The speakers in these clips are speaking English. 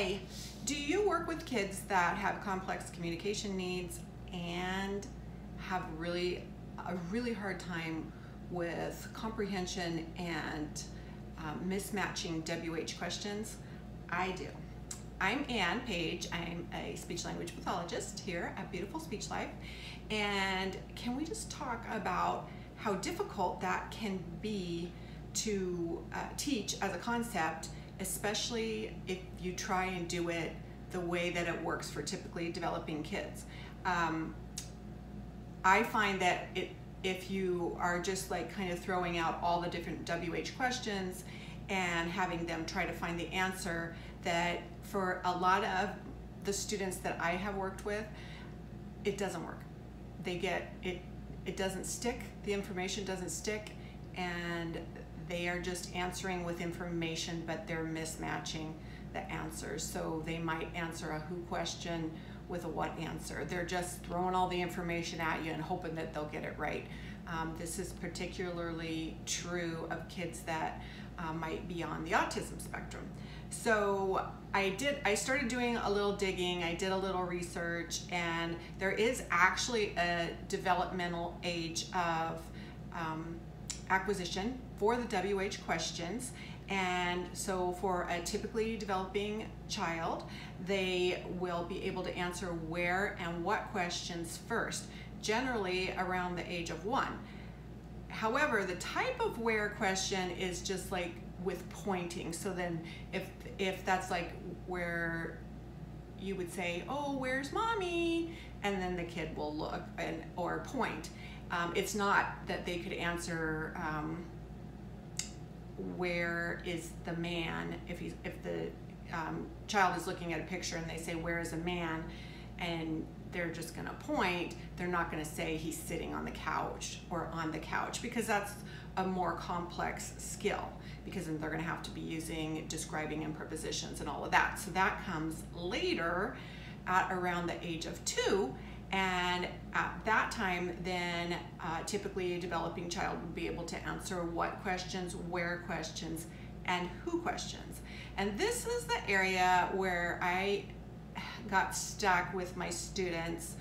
Hi, do you work with kids that have complex communication needs and have a really hard time with comprehension and mismatching WH questions? I do. I'm Ann Page. I'm a speech language pathologist here at Beautiful Speech Life. And can we just talk about how difficult that can be to teach as a concept, especially if you try and do it the way that it works for typically developing kids. I find that if you are just like kind of throwing out all the different WH questions and having them try to find the answer, that for a lot of the students that I have worked with, it doesn't work. It doesn't stick, the information doesn't stick, and they are just answering with information, but they're mismatching the answers. So they might answer a who question with a what answer. They're just throwing all the information at you and hoping that they'll get it right. This is particularly true of kids that might be on the autism spectrum. So I started doing a little digging, I did a little research, and there is actually a developmental age of acquisition for the WH questions. And so for a typically developing child, they will be able to answer where and what questions first, generally around the age of 1. However, the type of where question is just like with pointing. So then if that's like where you would say, oh, where's mommy? And then the kid will look or point. It's not that they could answer where is the man. If the child is looking at a picture and they say where is a man, and they're just going to point, they're not going to say he's sitting on the couch or on the couch, because that's a more complex skill, because then they're going to have to be using describing and prepositions and all of that. So that comes later at around the age of 2. And at that time, then typically a developing child would be able to answer what questions, where questions, and who questions. And this is the area where I got stuck with my students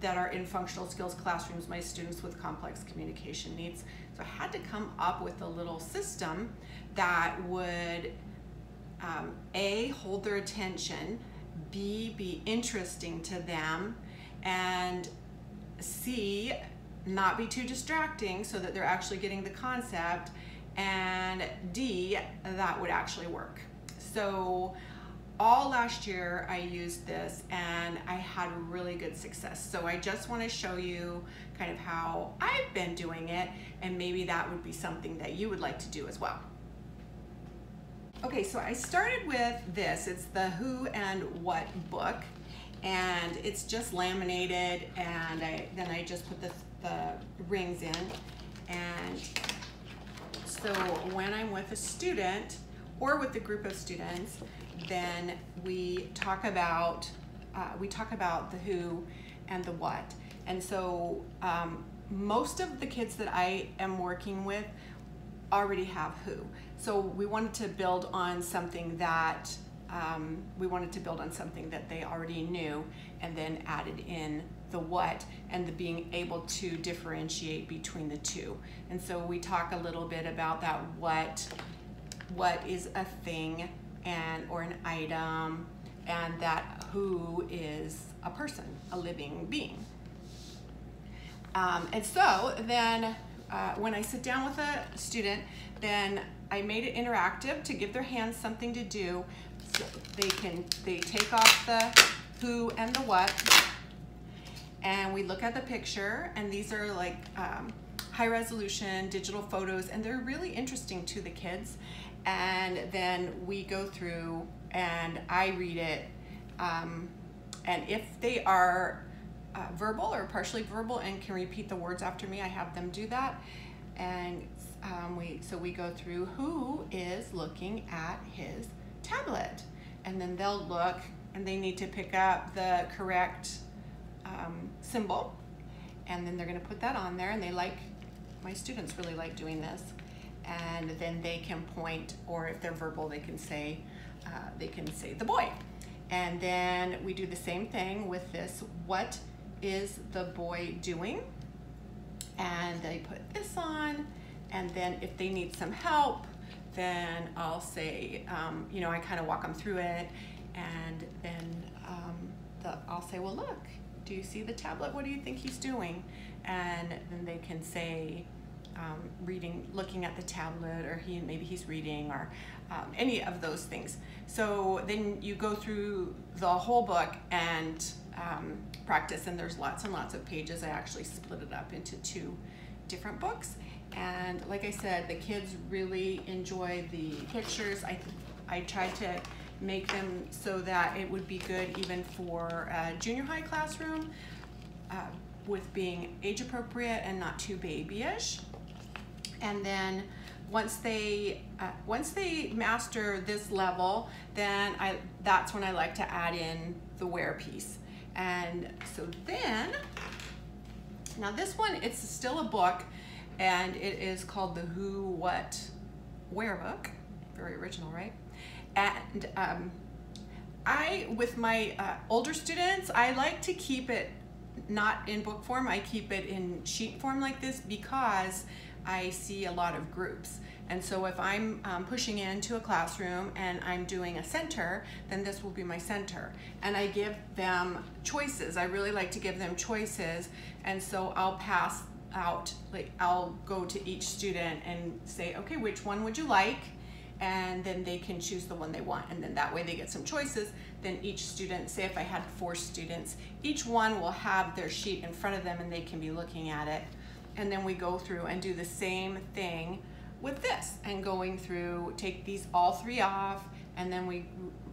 that are in functional skills classrooms, my students with complex communication needs. So I had to come up with a little system that would A, hold their attention, B, be interesting to them, and C, not be too distracting so that they're actually getting the concept, and D, that would actually work. So all last year I used this and I had really good success. So I just want to show you kind of how I've been doing it, and maybe that would be something that you would like to do as well. Okay, so I started with this. It's the Who and What book, and it's just laminated, and then I just put the rings in. And so when I'm with a student or with a group of students, then we talk about the who and the what. And so most of the kids that I am working with already have who. So we wanted to build on something that they already knew, and then added in the what and the being able to differentiate between the two. And so we talk a little bit about that what is a thing or an item, and that who is a person, a living being. And so then when I sit down with a student, then I made it interactive to give their hands something to do. So they take off the who and the what, and we look at the picture, and these are like high resolution digital photos, and they're really interesting to the kids. And then we go through and I read it, and if they are verbal or partially verbal and can repeat the words after me, I have them do that. And so we go through who is looking at his tablet, and then they'll look and they need to pick up the correct symbol, and then they're going to put that on there. And my students really like doing this. And then they can point, or if they're verbal, they can say they can say the boy. And then we do the same thing with this, what is the boy doing? And they put this on, and then if they need some help, then I'll say, you know, I kind of walk them through it, and then I'll say, well, look, do you see the tablet? What do you think he's doing? And then they can say, reading, looking at the tablet, or maybe he's reading, or any of those things. So then you go through the whole book and practice, and there's lots and lots of pages. I actually split it up into 2 different books, and like I said, the kids really enjoy the pictures. I tried to make them so that it would be good even for a junior high classroom, with being age appropriate and not too babyish. And then once they master this level, then that's when I like to add in the where piece. And so then, now this one, it's still a book, and it is called the Who, What, Where book. Very original, right? And with my older students, I like to keep it not in book form. I keep it in sheet form like this because I see a lot of groups. And so if I'm pushing into a classroom and I'm doing a center, then this will be my center. And I give them choices. I really like to give them choices. And so I'll pass out, like I'll go to each student and say, okay, which one would you like? And then they can choose the one they want. And then that way they get some choices. Then each student, say if I had 4 students, each one will have their sheet in front of them and they can be looking at it. And then we go through and do the same thing with this, and going through, take these all 3 off, and then we,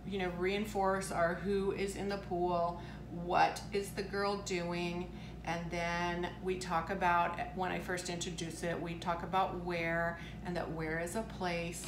you know, reinforce our who is in the pool, what is the girl doing, and then we talk about, when I first introduce it, we talk about where, and that where is a place.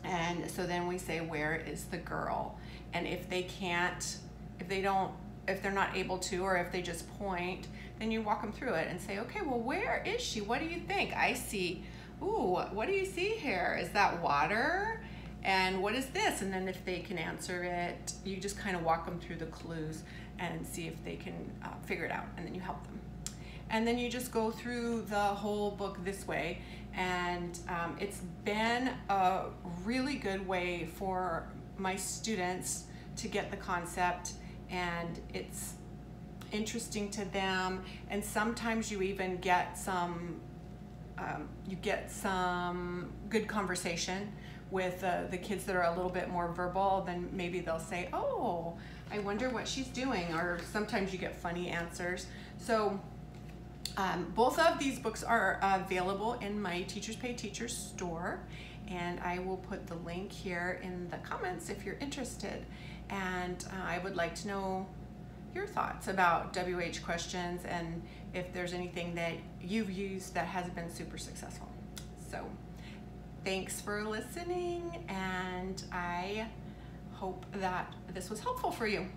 And so then we say, where is the girl? And if they can't, if they're not able to, or if they just point, then you walk them through it and say, okay, well, where is she? What do you think? I see, ooh, what do you see here? Is that water? And what is this? And then if they can answer it, you just kind of walk them through the clues and see if they can figure it out, and then you help them. And then you just go through the whole book this way. And it's been a really good way for my students to get the concept, and it's interesting to them. And sometimes you even get some good conversation with the kids that are a little bit more verbal. Then maybe they'll say, oh, I wonder what she's doing, or sometimes you get funny answers. So both of these books are available in my Teachers Pay Teachers store, and I will put the link here in the comments if you're interested. And I would like to know your thoughts about WH questions, and if there's anything that you've used that has been super successful. So thanks for listening, and I hope that this was helpful for you.